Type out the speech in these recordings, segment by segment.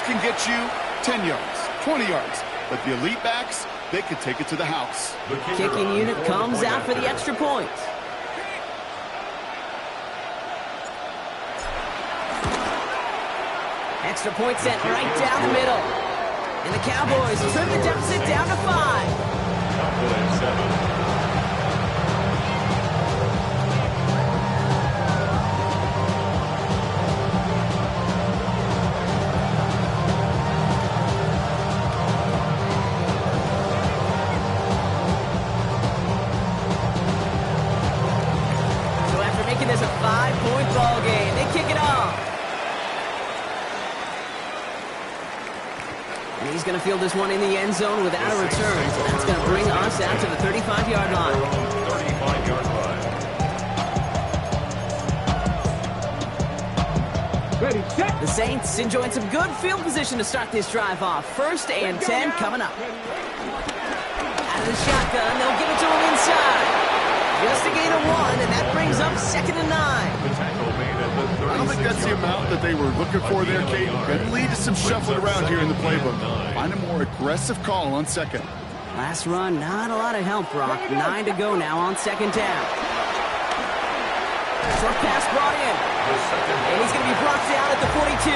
can get you 10 yards, 20 yards. But the elite backs, they can take it to the house. The kicking unit comes out for the extra point. Extra point sent right down the middle. And the Cowboys trim the deficit down to 5. Cowboys 7. This a 5-point ball game. They kick it off. And he's going to field this one in the end zone without a return. So that's going to bring us out to the 35-yard line. 35-yard line. Ready, set. The Saints enjoying some good field position to start this drive off. 1st and 10 coming up. Out of the shotgun, they'll give it to him inside. Just a gain of 1, and that brings up 2nd and 9. The tackle made at the 36. I don't think that's the amount that they were looking for there, Kate. Could lead to some shuffling around here in the playbook. Find a more aggressive call on 2nd. Last run, not a lot of help, Brock. 9 to go now on 2nd down. Short pass brought in. And he's going to be blocked out at the 42.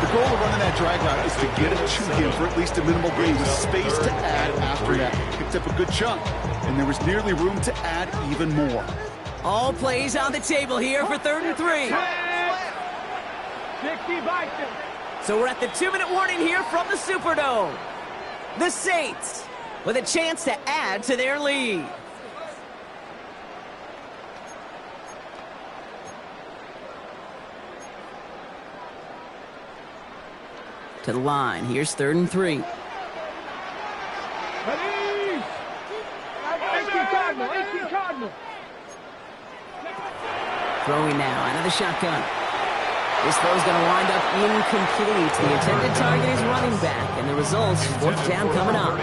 The goal of running that drag route is to get it to him for at least a minimal gain with space to add after that. Picked up a good chunk, and there was nearly room to add even more. All plays on the table here for 3rd and 3. 60 Bison. So we're at the 2-minute warning here from the Superdome. The Saints with a chance to add to their lead. To the line. Here's 3rd and 3. Ready. 18 Cardinal. 18 Cardinal. Throwing now out of the shotgun. This throw's going to wind up incomplete. The intended target is running back, and the results, 4th down coming up.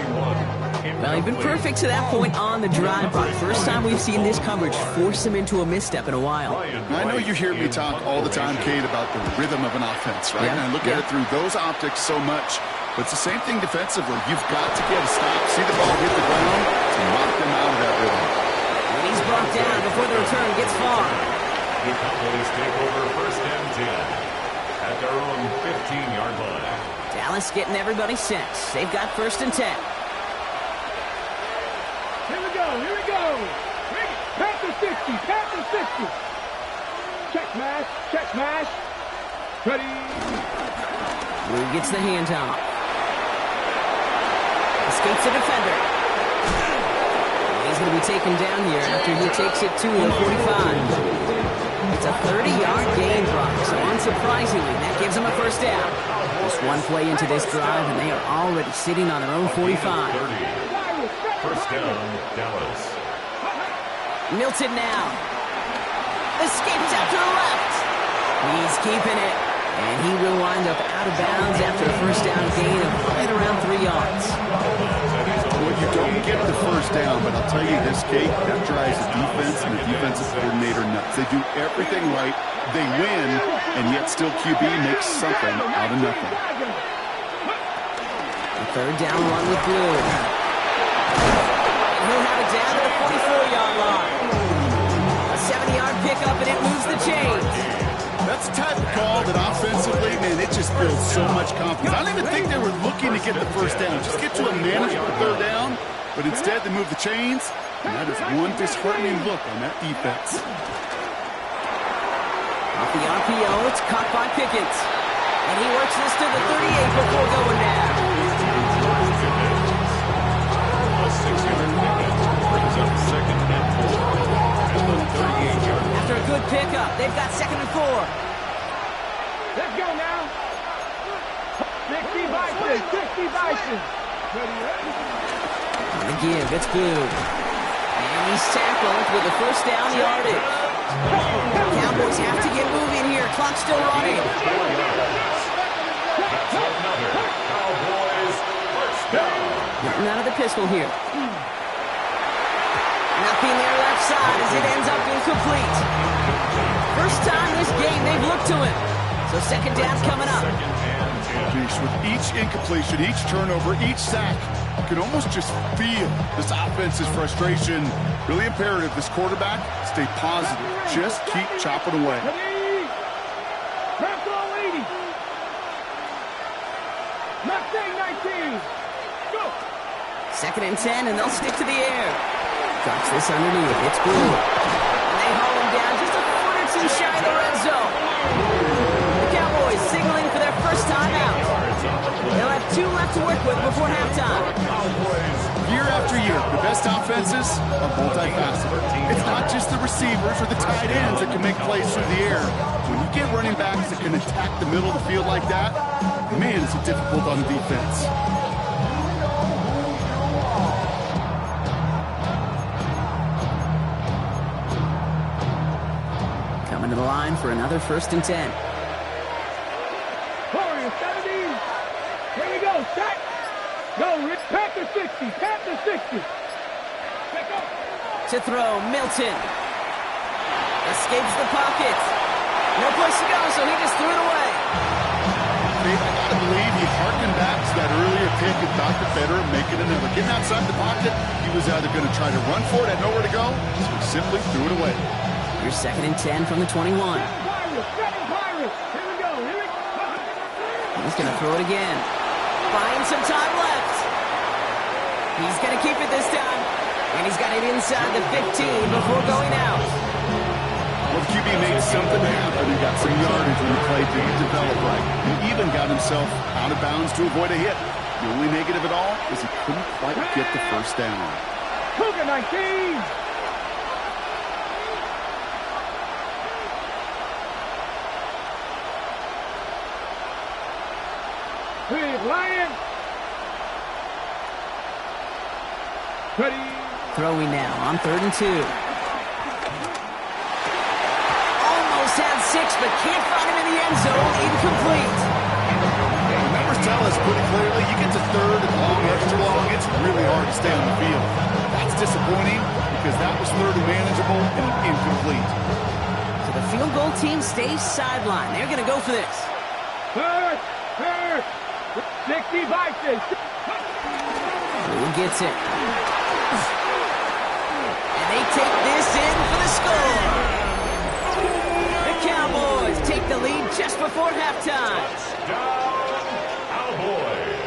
Well, he's been perfect to that point on the drive, but first time we've seen this coverage force him into a misstep in a while. I know you hear me talk all the time, Kate, about the rhythm of an offense, right? And I look at it through those optics so much, but it's the same thing defensively. You've got to get a stop, see the ball hit the ground, to knock them out of that rhythm. And he's brought down before the return gets far. The Cowboys take over 1st and 10 at their own 15-yard line. Dallas getting everybody set. They've got 1st and 10. Here we go. Here we go. Panther 60. Panther 60. Check mash. Check mash. Ready. Blue gets the handoff. Escapes the defender. He's going to be taken down here after he takes it to the 45. It's a 30-yard gain, Brock, so unsurprisingly, that gives them a 1st down. Just one play into this drive, and they are already sitting on their own 45. 1st down, Dallas. Milton now. Escapes out to the left. He's keeping it, and he will wind up out of bounds after a 1st down gain of right around 3 yards. Well, you don't get the 1st down, but I'll tell you this, Kate, that drives the defense and the defensive coordinator nuts. They do everything right, they win, and yet still QB makes something out of nothing. The 3rd down run with Blue. And he'll have it down to the 44-yard line. A 70-yard pickup, and it moves the chains. That's the type of call that offensively, man, it just builds so much confidence. I don't even think they were looking to get the 1st down. Just get to a manageable 3rd down, but instead they move the chains, and that is one disheartening look on that defense. Off the RPO, it's caught by Pickens. And he works this to the 38 before going down. A 6-yard pickup brings up 2nd and 4 at the 38-yard line. After a good pickup, they've got 2nd and 4. Let's go now. 60 Bison. 60 Bison. Ready. On the give, it's Blue. And he's tackled with the 1st down yardage. Cowboys have to get moving here. Clock's still running. Cowboys 1st down. Getting out of the pistol here. Nothing there left side as it ends up incomplete. First time this game they've looked to him. So 2nd down's coming up. 2nd and with each incompletion, each turnover, each sack. You can almost just feel this offense's frustration. Really imperative, this quarterback, stay positive. Just keep chopping away. Press all 80. Mustang 19. Go. 2nd and 10, and they'll stick to the air. Drops this underneath. It's Blue. And they haul him down just a foot or two shy of the red zone. The Cowboys signaling for their first time out. They'll have 2 left to work with before halftime. Year after year, the best offenses are multifaceted. It's not just the receivers or the tight ends that can make plays through the air. When you get running backs that can attack the middle of the field like that, man, it's difficult on defense. Coming to the line for another 1st and 10. Warriors 70. Here we go. Set. Go, Rick. Panther 60. Panther 60. Check up. To throw, Milton. Escapes the pocket. No place to go, so he just threw it away. I gotta believe he harkened back to that earlier pick and thought the better of making another. Getting outside the pocket, he was either going to try to run for it, had nowhere to go, so he simply threw it away. Here's 2nd and 10 from the 21. Setting Pirates. Here we go. Here we go. He's going to throw it again. Buying some time left. He's going to keep it this time. And he's got it inside the 15 before going out. Well, QB made something happen. He got some yardage when the play didn't develop right. He even got himself out of bounds to avoid a hit. The only negative at all is he couldn't quite get the first down. Cougar 19. Big Lion. Ready. Throwing now on 3rd and 2. Almost had 6, but can't find him in the end zone. Incomplete. The numbers tell us pretty clearly, you get to 3rd and long, extra long, it's really hard to stay on the field. That's disappointing because that was 3rd and manageable and incomplete. So the field goal team stays sidelined. They're going to go for this. Third. 60 Vikings. Who gets it? And they take this in for the score. The Cowboys take the lead just before halftime.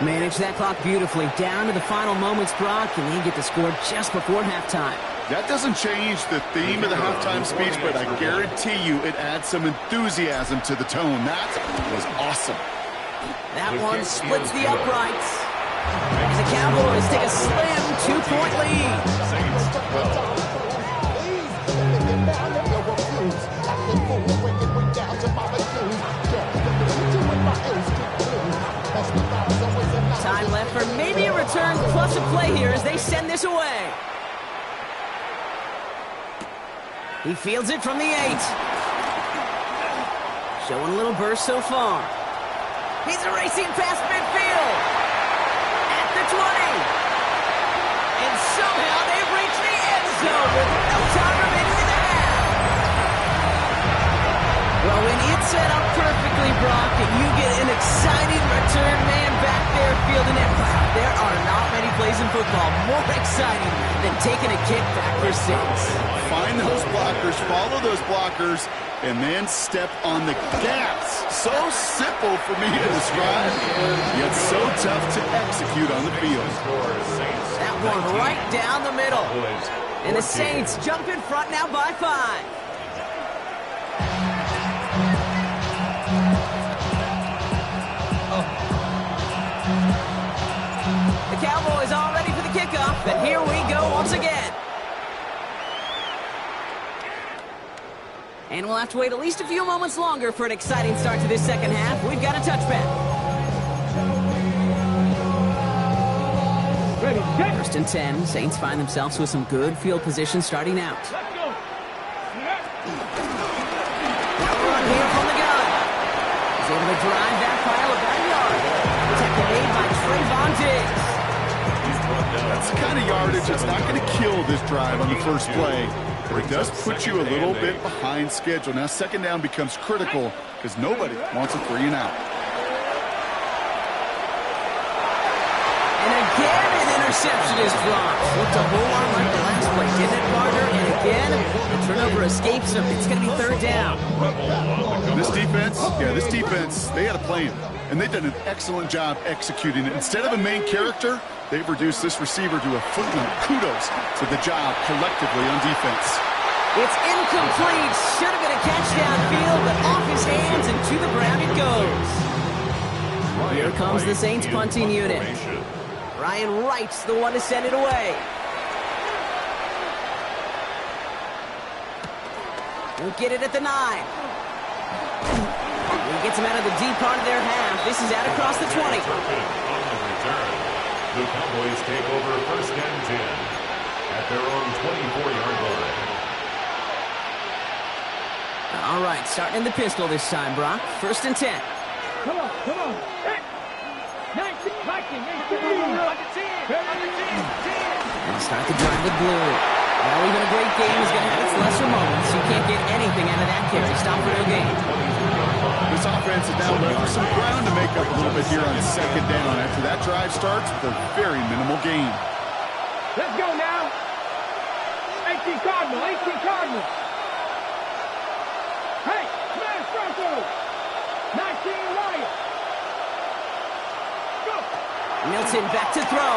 Manage that clock beautifully down to the final moments, Brock, and they get the score just before halftime. That doesn't change the theme of the halftime speech, but I guarantee you it adds some enthusiasm to the tone. That was awesome. That one splits the uprights. And the Cowboys take a slim 2-point lead. Time left for maybe a return plus a play here as they send this away. He fields it from the 8. Showing a little burst so far. He's racing past midfield. At the 20. And somehow they've reached the end zone with no time remaining in the half. Well, when it's set up perfectly, Brock, and you get an exciting return man back there fielding it, there are not many plays in football more exciting than taking a kick back for 6. Find those blockers, follow those blockers, and then step on the gas. So simple for me to describe, yet so tough to execute on the field. That one right down the middle. And the Saints jump in front now by 5. The Cowboys all ready for the kickoff, and here we go once again. And we'll have to wait at least a few moments longer for an exciting start to this second half. We've got a touchback. Ready, set. 1st and 10. Saints find themselves with some good field position starting out. Let's go. Now run here from the gun. He's able to drive that pile about a yard. Tackle made by Trayvon Diggs. That's the kind of yardage that's not going to kill this drive on the first play, but it does put you a little bit behind schedule. Now, 2nd down becomes critical because nobody wants a 3 and out. interception is dropped. Looked a whole lot like the last play, didn't it, partner? And again, the turnover escapes him. It's going to be third down. This defense, they had a plan, and they've done an excellent job executing it. Instead of a main character, they've reduced this receiver to a footnote. Kudos to the job collectively on defense. It's incomplete. Should have been a catch downfield, but off his hands and to the ground it goes. Here comes the Saints punting unit. Ryan Wright's the one to send it away. He'll get it at the 9. He gets him out of the deep part of their half. This is out across the 20. On the return, the Cowboys take over first and 10 at their own 24-yard line. All right, starting in the pistol this time, Brock. First and 10. Come on. Hey. 19. And start the drive with Blue. Well, even a great game is going to have its lesser moments. You can't get anything out of that carry. Stop for no gain. This offense is now left with some ground to make up a little bit here on second down after that drive starts with a very minimal gain. Let's go now. 18 Cardinals. Hey, smash Broncos. 19 Lions. Go. Milton back to throw.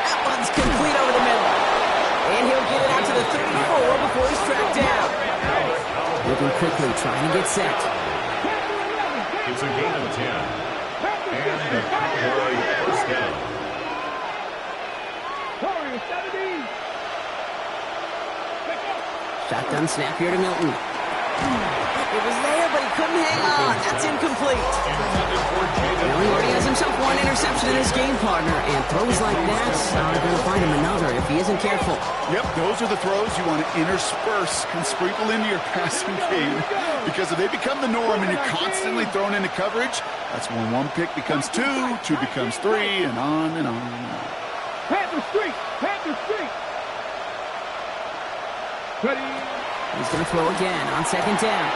That one's complete over the middle. And he'll get it out to the 34 before he's tracked down. Moving quickly, trying to get set. It's a gain of 10. And the Cowboy first down. Shotgun snap here to Milton. It was there, but he couldn't hang on. That's incomplete. Well, he already has himself one interception in his game, partner, and throws like that are going to find him another if he isn't careful. Yep, those are the throws you want to intersperse and sprinkle into your passing game, because if they become the norm and you're constantly thrown into coverage, that's when one pick becomes two, two becomes three, and on and on and on. Panther Street. Ready. He's going to throw again on second down.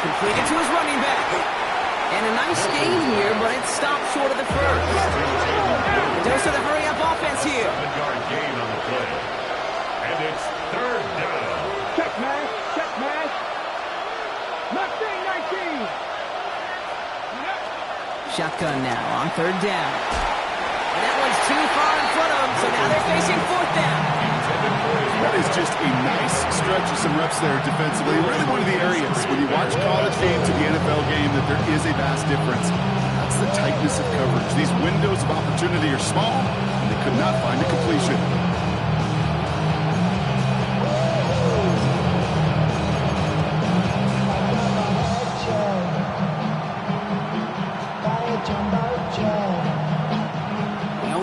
Completed to his running back. And a nice gain here, but it stopped short of the first. Dose of the hurry-up offense here. 7-yard gain on the play. And it's third down. Check mash. Mustang 19. Shotgun now on third down. And that one's too far in front of him, so now they're facing fourth down. That is just a nice stretch of some reps there defensively. Really one of the areas when you watch college game to the NFL game that there is a vast difference. That's the tightness of coverage. These windows of opportunity are small, and they could not find a completion.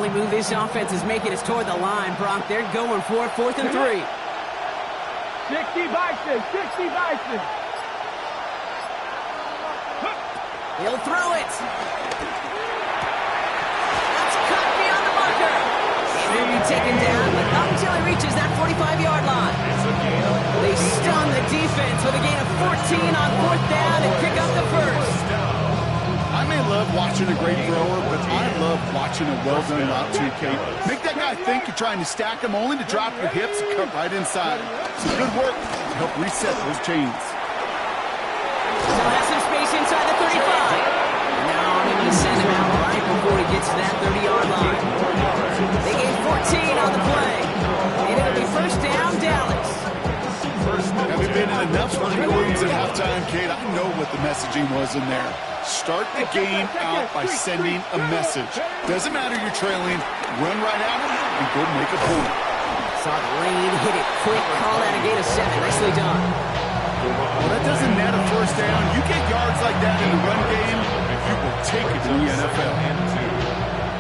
Move this offense is making us toward the line, Brock. They're going for it, 4th and 3. 60 Bison. He'll throw it. That's cut beyond the marker. And he'll be taken down, but not until he reaches that 45-yard line. They stun the defense with a gain of 14 on 4th down and pick up the first. I may love watching a great thrower, but I love watching a well-done route too, Kate. Make that guy think you're trying to stack him only to drop your hips and cut right inside. Some good work to help reset those chains. Still has some space inside the 35. Now I'm going to send him out right before he gets to that 30-yard line. They gain 14 on the play. And it'll be first down, Dallas. Having been in enough running rooms at halftime, Kate, I know what the messaging was in there. Start the game out by sending a message. Doesn't matter you're trailing, run right out and go make a point. Saw the lane, hit it quick, call out a gain of 7. Nicely done. Well, that doesn't net a first down. You get yards like that in the run game, you will take it in the NFL.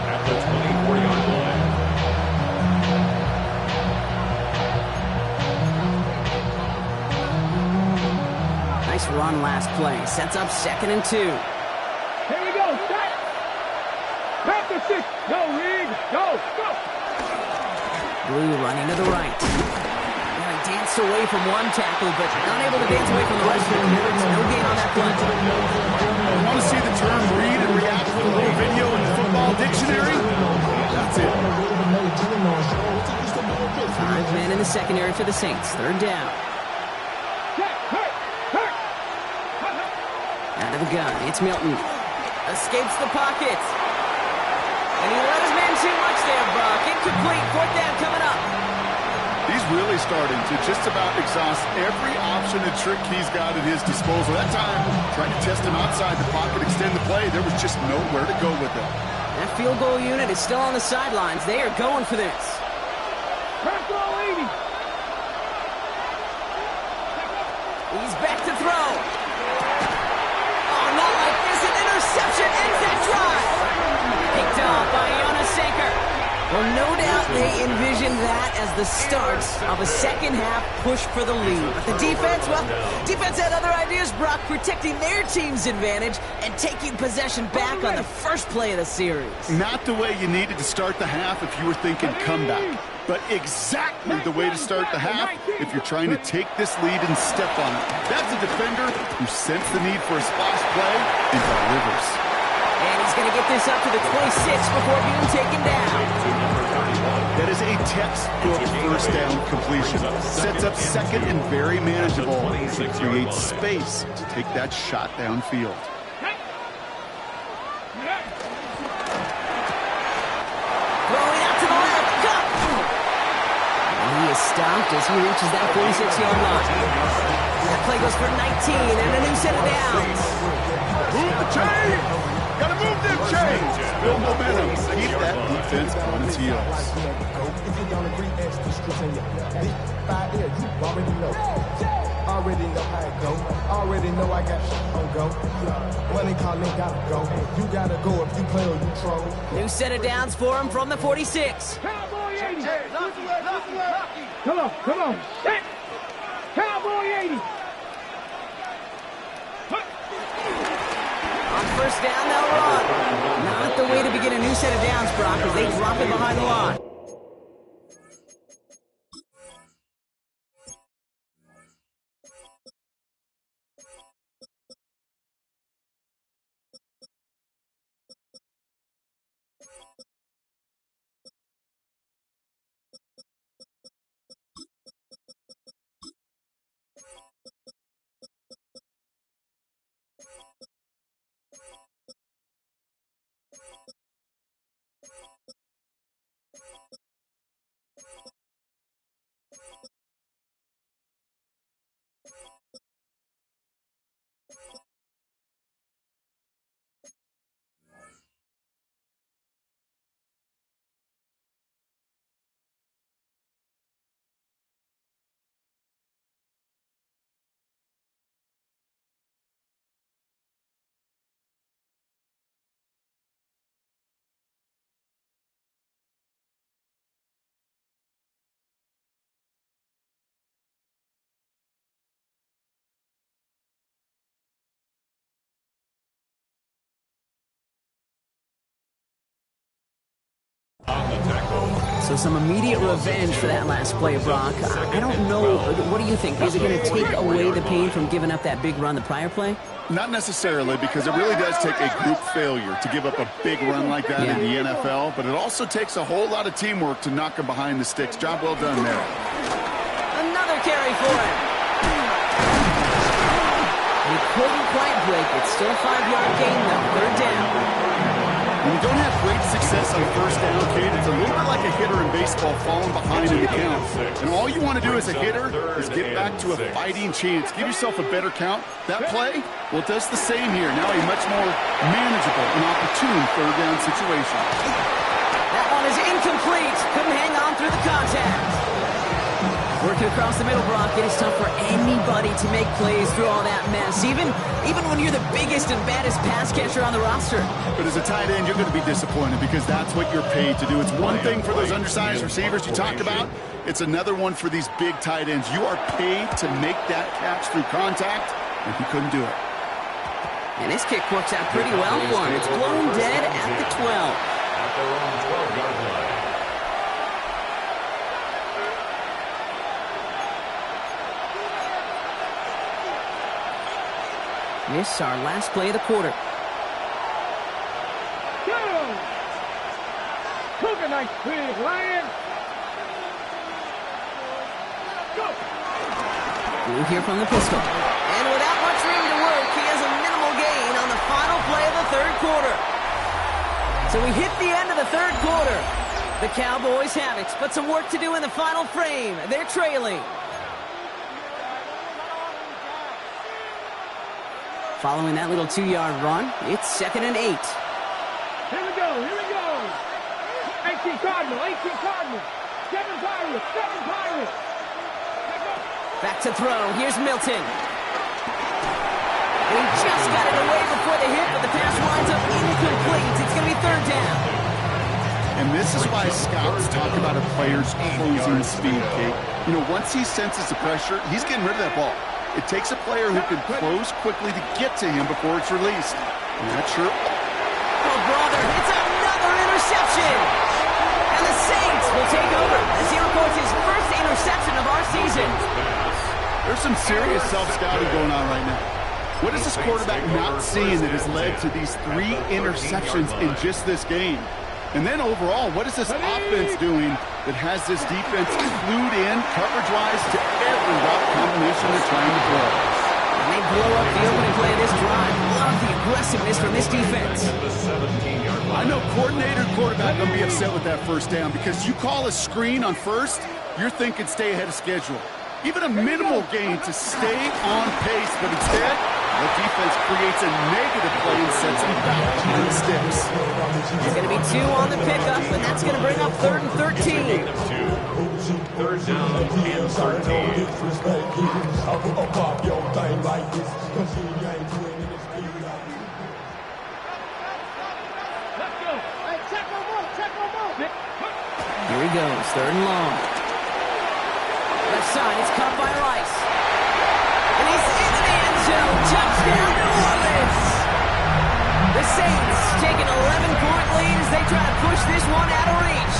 At the 24-yard line. Nice run last play. Sets up 2nd and 2. Here we go. Set. Panther 6. Go, Reed. Go. Blue running to the right. He danced away from one tackle, but not able to dance away from the rest of them. No gain on that play. You want to see the term read and react with a little video in the football dictionary? That's it. man in the secondary for the Saints. Third down. Out of the gun, it's Milton. Escapes the pocket. And he let his man too much there, Brock. Incomplete. Fourth down coming up. He's really starting to just about exhaust every option and trick he's got at his disposal. That time, trying to test him outside the pocket, extend the play, there was just nowhere to go with it. That field goal unit is still on the sidelines. They are going for this. He's back to throw. Oh, not like this. An interception ends that drive. Picked off by Jonas Sanker. Well, no doubt they envisioned that as the start of a second-half push for the lead. But the defense, well, defense had other ideas, Brock, protecting their team's advantage and taking possession back on the first play of the series. Not the way you needed to start the half if you were thinking comeback, but exactly the way to start the half if you're trying to take this lead and step on it. That's a defender who sensed the need for a splash play and delivers. And he's going to get this up to the 26 before being taken down. That is a textbook first down completion. Sets up second and very manageable. It creates space to take that shot downfield. Throwing out to the left. Cut! And he is stopped as he reaches that 46-yard line. That play goes for 19 and a new set of downs. Move the chains! Gotta move them chains! Build momentum. Keep that defense on its heels. Already know how it go. Already know I got shit on go. Money calling, gotta go. You gotta go if you play or you troll. New set of downs for him from the 46. Cowboy 80. Come on. Set. Cowboy 80. On first down, they'll run. Not the way to begin a new set of downs, Brock, as they drop it behind the line. So some immediate revenge for that last play, Brock. I don't know. What do you think? Is it going to take away the pain from giving up that big run the prior play? Not necessarily, because it really does take a group failure to give up a big run like that in the NFL, but it also takes a whole lot of teamwork to knock him behind the sticks. Job well done there. Another carry for him. He couldn't quite break it. Still a 5-yard gain, though. Third down. When you don't have great success on first down, Kate, it's a little bit like a hitter in baseball falling behind in the count. And all you want to do as a hitter is get back to a fighting chance. Give yourself a better count. That play, well, it does the same here. Now a much more manageable and opportune third down situation. That one is incomplete. Couldn't hang on through the contact. Working across the middle, Brock, it is tough for anybody to make plays through all that mess, even when you're the biggest and baddest pass catcher on the roster. But as a tight end, you're going to be disappointed because that's what you're paid to do. It's one thing for those undersized receivers you talked about. It's another one for these big tight ends. You are paid to make that catch through contact, and he couldn't do it. And his kick works out pretty well for him. It's blown dead at the 12. At their own 12-yard line. This our last play of the quarter. Go! Cook a nice big lion. Blue here from the pistol. And without much room to work, he has a minimal gain on the final play of the third quarter. So we hit the end of the third quarter. The Cowboys have it, but some work to do in the final frame. They're trailing. Following that little 2-yard run, it's 2nd and 8. Here we go, here we go. 18 Cardinal, 18 Cardinal. 7 Pirates, 7 Pirates. Back to throw. Here's Milton. And he just got it away before the hit, but the pass winds up incomplete. It's going to be 3rd down. And this is why scouts talk about a player's closing speed, Kate. You know, once he senses the pressure, he's getting rid of that ball. It takes a player who can close quickly to get to him before it's released. And that's sure. Oh, brother, it's another interception. And the Saints will take over as he records his first interception of our season. There's some serious self-scouting going on right now. What is this quarterback not seeing that has led to these 3 interceptions in just this game? And then overall, what is this offense doing that has this defense clued in coverage-wise to every route combination they're trying to throw? And they blow up the opening play of this drive. Love the aggressiveness from this defense. I know coordinator and quarterback going to be upset with that first down because you call a screen on first, you're thinking stay ahead of schedule. Even a minimal gain to stay on pace, but instead, the defense creates a negative play and sets them back behind the sticks. There's going to be 2 on the pickup, and that's going to bring up 3rd and 13. 3rd down and 13. Here he goes, 3rd and long. Left side, it's caught by Rice. And he's in the end zone. Touchdown, New Orleans! The Saints take an 11-point lead as they try to push this one out of reach.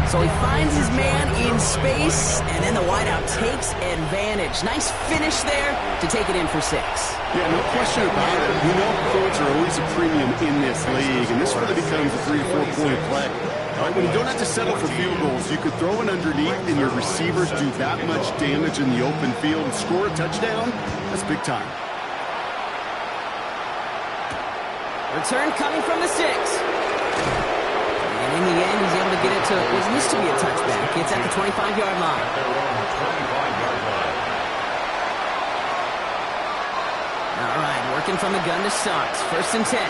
So he finds his man in space, and then the wideout takes advantage. Nice finish there to take it in for 6. Yeah, no question about it. We know points are always a premium in this league, and this really becomes a 3 or 4 point play. All right, when you don't have to settle for field goals, you could throw it underneath and your receivers do that much damage in the open field and score a touchdown. That's big time. Return coming from the 6. And in the end, he's able to get it to what used to be a touchback. It's at the 25-yard line. All right, working from the gun to start. 1st and 10.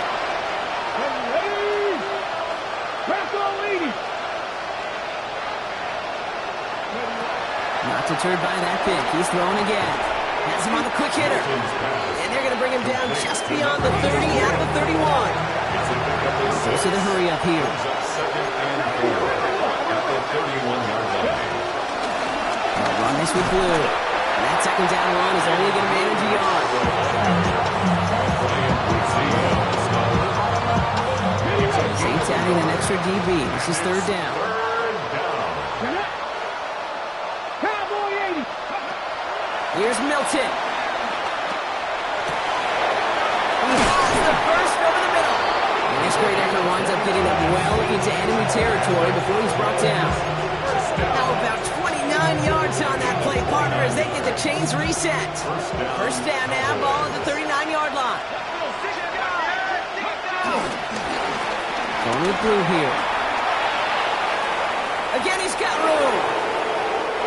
Not deterred by that pick. He's throwing again. Has him on the quick hitter. And they're going to bring him down just beyond the 30, out of the 31. Goes to the hurry up here. 2nd and 4 at the 31-yard line. They'll run this with Blue. And that 2nd down run is only going to manage a yard. Saints adding an extra DB. This is 3rd down. Here's Milton. He has the first over the middle. And this great effort winds up getting them well into enemy territory before he's brought down. Now about 29 yards on that play, partner, as they get the chains reset. 1st down now, ball at the 39-yard line. Going with Blue here. Again, he's got room.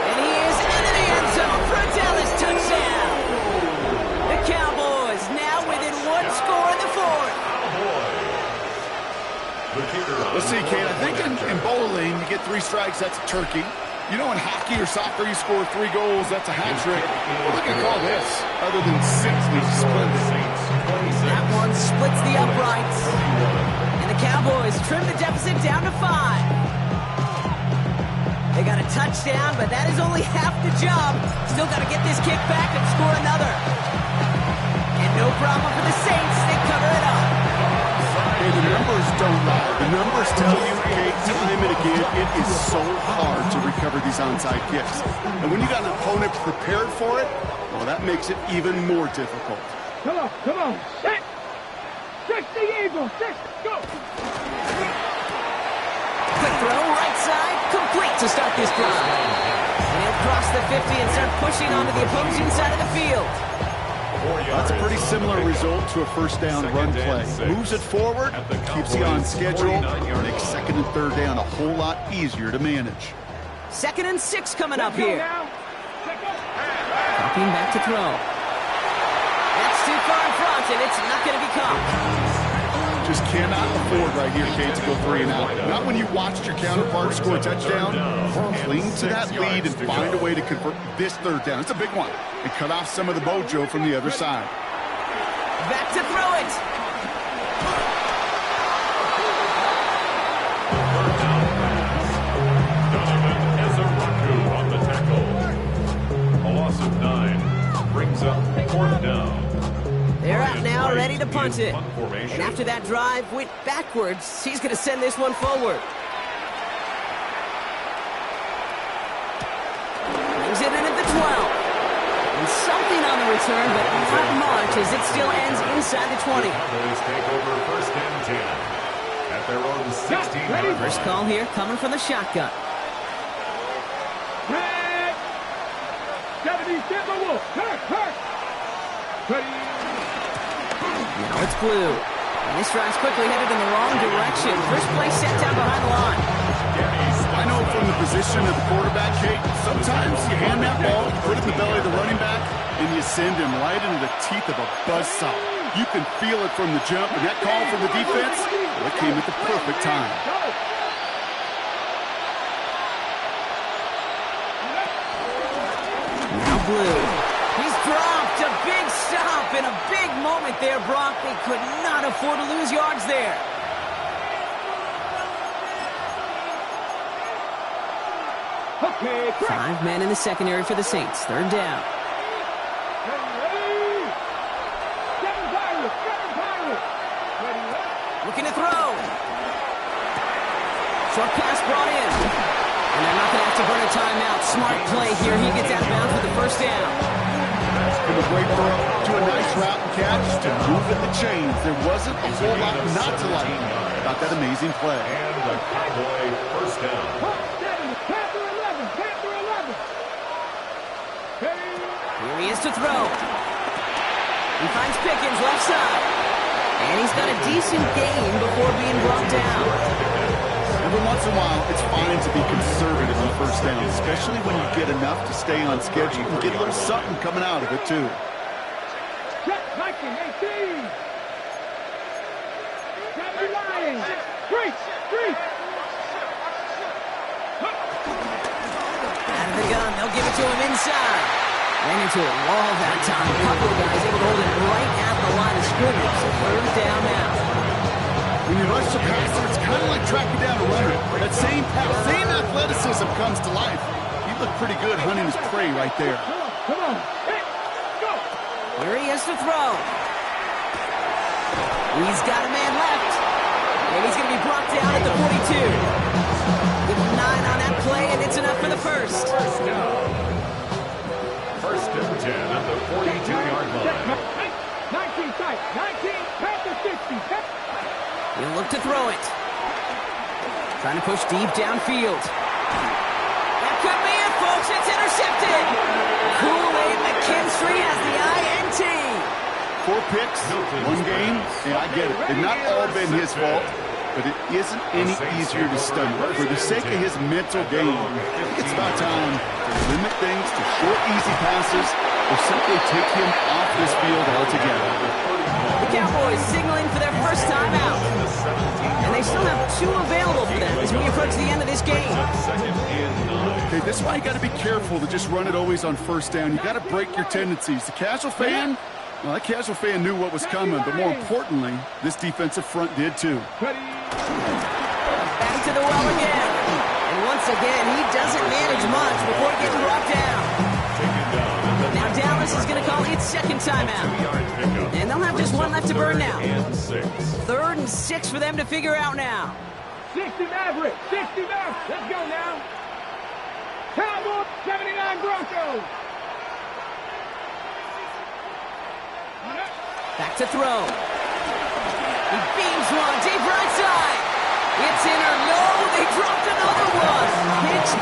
And he is into the end zone for a Dallas touchdown. The Cowboys now within 1 score in the 4th. Let's see, Kate, I think in bowling, you get 3 strikes, that's a turkey. You know, in hockey or soccer, you score 3 goals, that's a hat trick. What are we going to call this? Other than 6, there's splendid. That one splits the uprights. And the Cowboys trim the deficit down to 5. They got a touchdown, but that is only half the job. Still got to get this kick back and score another. And no problem for the Saints. They cover it up. Hey, the numbers don't lie. The numbers tell you, Kate, time and again, it is so hard to recover these onside kicks. And when you got an opponent prepared for it, well, that makes it even more difficult. Come on, come on. 6. 6 the Eagles. 6, go. Quick throw, right side, complete. to start this drive. And he'll cross the 50 and start pushing onto the opposing side of the field. That's a pretty similar result to a first down run play. Moves it forward, keeps you on schedule, makes second and third down a whole lot easier to manage. 2nd and 6 coming up here. Popping back to throw. That's too far in front, and it's not going to be caught. Just cannot afford right here, Kate, to go 3 and out. Not when you watched your counterpart score a touchdown. Cling to that lead and find a way to convert this third down. It's a big one. And cut off some of the mojo from the other side. Back to throw it. Donovan Ezeraku on the tackle. A loss of 9 brings up 4th down. They're out now, ready to punt it. And after that drive went backwards, he's going to send this one forward. Brings it in at the 12. And something on the return, but not much as it still ends inside the 20. Cowboys take over 1st and 10 at their own 16-yard line. First call here coming from the shotgun. Red. 70, Timberwolf. Hurt. Ready. Now it's blue. And this drive's quickly headed in the wrong direction. First play set down behind the line. I know from the position of the quarterback, Kate, sometimes you hand that ball, you put it in the belly of the running back, and you send him right into the teeth of a buzzsaw. You can feel it from the jump, and that call from the defense, well, it came at the perfect time. Now blue. He's dropped. A big stop and a big moment there, Brock. They could not afford to lose yards there. Okay, 5 men in the secondary for the Saints. 3rd down. Looking to throw. Short pass brought in. And they're not going to have to burn a timeout. Smart play here. He gets out of bounds with the first down. From a great throw to a nice route and catch to move in the chains. There wasn't a whole lot not to like about that amazing play. And the Cowboy 1st down. Panther 11. Here he is to throw. He finds Pickens left side. And he's got a decent gain before being brought down. Every once in a while, it's fine to be conservative on first down, especially when you get enough to stay on schedule and get a little something coming out of it, too. Check, Viking, 18. Gravity Lions. Street. Out of the gun. They'll give it to him inside. Ran into a wall that time. A couple of guys able to hold it right at the line of scrimmage. So 3rd down now. When you rush the passer, it's kind of like tracking down a runner. That same athleticism comes to life. He looked pretty good hunting his prey right there. Come on. Hey, go. Here he is to throw. He's got a man left. And he's going to be brought down at the 42. With 9 on that play, and it's enough for the first. 1st down. 1st and 10 at the 42-yard line. 19 tight. 19. Panther 60. He'll look to throw it. Trying to push deep downfield. That could be it, folks. It's intercepted. Kool-Aid McKinstry has the INT. 4 picks, 1 game, and I get it. They've not all been his fault, but it isn't any easier to stump. For the sake of his mental game, I think it's about time to limit things to short, easy passes or simply take him off this field altogether. The Cowboys signaling for their first time out. And they still have 2 available for them as we approach the end of this game. Okay, this is why you got to be careful to just run it always on first down. You got to break your tendencies. The casual fan, well, that casual fan knew what was coming, but more importantly, this defensive front did too. Back to the well again. And once again, he doesn't manage much before getting brought down. Now Dallas is going to call its 2nd timeout. And they'll have just 1 left to burn now. 3rd and 6 for them to figure out now. 60 Maverick. Let's go now. Cowboys 79 Broncos. Back to throw. He beams one deep right side. It's in or no, they dropped another one. Pitch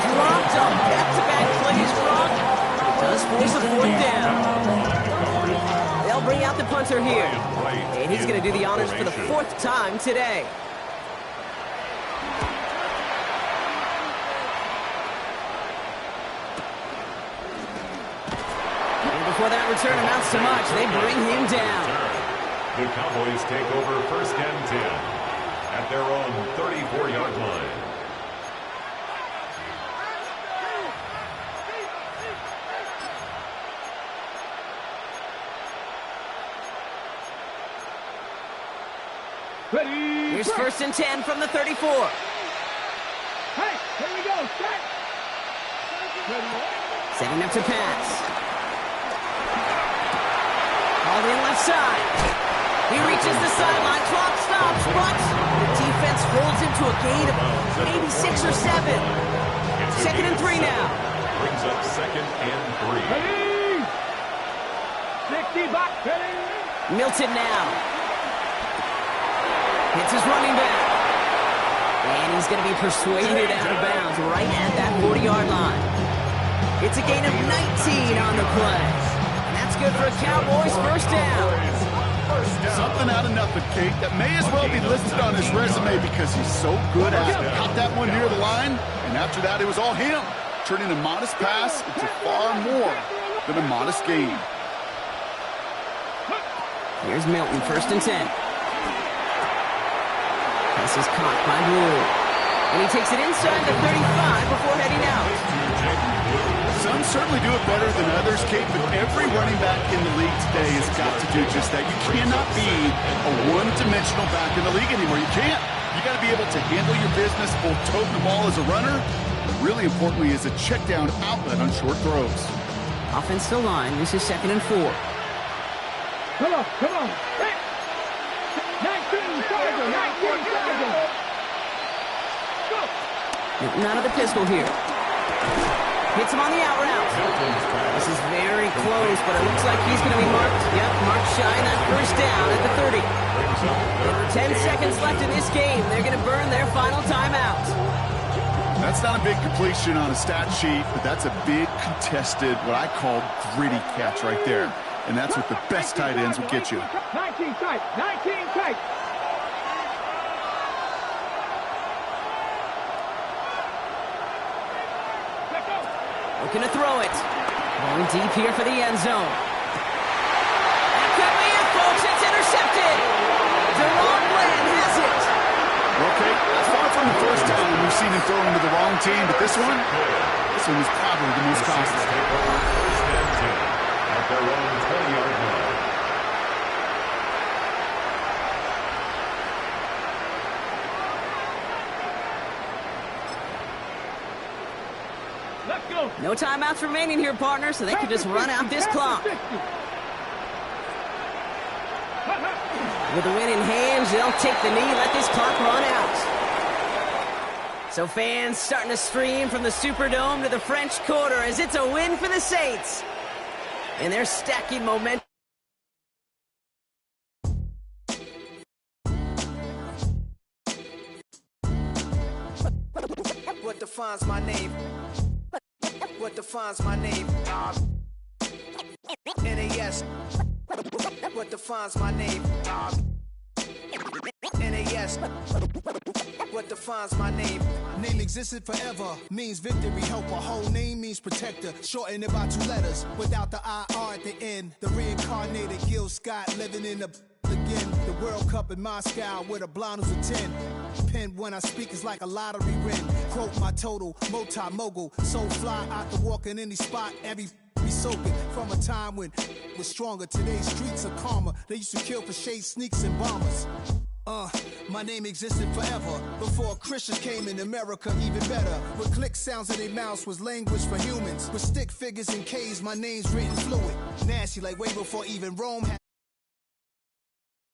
So back-to-back plays wrong. Does force a fourth down. They'll bring out the punter here. And he's going to do the honors for the fourth time today. And before that return amounts to much, they bring him down. The Cowboys take over 1st and 10 at their own 34-yard line. Ready. Here's 1st and 10 from the 34. Hey, here we go. Set. Ready. Setting up to pass. All in left side. He reaches the sideline. Clock stops, but the defense holds him to a gain of maybe 6 or 7. 2nd and 3 now. Brings up 2nd and 3. Ready. 60 back. Ready. Milton now. Hits his running back. And he's going to be persuaded out of bounds right at that 40-yard line. It's a gain of 19 on the play. And that's good for a Cowboys first down. Something out of nothing, Kate. That may as well be listed on his resume because he's so good at it. Caught that one near the line, and after that, it was all him. Turning a modest pass into far more than a modest gain. Here's Milton, 1st and 10. This is caught by Blue. And he takes it inside the 35 before heading out. Some certainly do it better than others, Kate, but every running back in the league today has got to do just that. You cannot be a one-dimensional back in the league anymore. You can't. You got to be able to handle your business, both tote the ball as a runner, but really importantly as a check-down outlet on short throws. Offensive line, this is 2nd and 4. Come on, come on. Hey. 19 Tiger, 19 Tiger. Go. Milton out of the pistol here. Hits him on the out route. This is very close, but it looks like he's going to be marked. Yep, marked shy that first down at the 30. With 10 seconds left in this game, they're going to burn their final timeout. That's not a big completion on a stat sheet, but that's a big contested, what I call gritty catch right there. And that's what the best tight ends will get you. 19 tight, 19 tight. Looking to throw it. Going deep here for the end zone. That could be it, folks. It's intercepted. Deron Bland has it. Okay, that's far from the first time we've seen him throw into the wrong team, but this one is probably the most costly. At their own 20-yard line. Let's go. No timeouts remaining here, partner, so they can just run out this clock. With the win in hand, they'll take the knee, let this clock run out. So fans starting to stream from the Superdome to the French Quarter as it's a win for the Saints. And they're stacking momentum. What defines my name? What defines my name? NAS. What defines my name? NAS. What defines my name? Name existed forever, means victory, help. A whole name means protector. Shorten it by 2 letters, without the IR at the end. The reincarnated Gil Scott living in the again. The World Cup in Moscow with a blonde who's a 10. Pen when I speak is like a lottery win. Quote my total, multi-mogul. So fly out the walk in any spot, every be soaking from a time when was stronger. Today's streets are calmer. They used to kill for shade sneaks and bombers. My name existed forever before Christians came in America, even better. With click sounds in their mouths was language for humans. With stick figures and K's, my name's written fluid. Nasty like way before even Rome had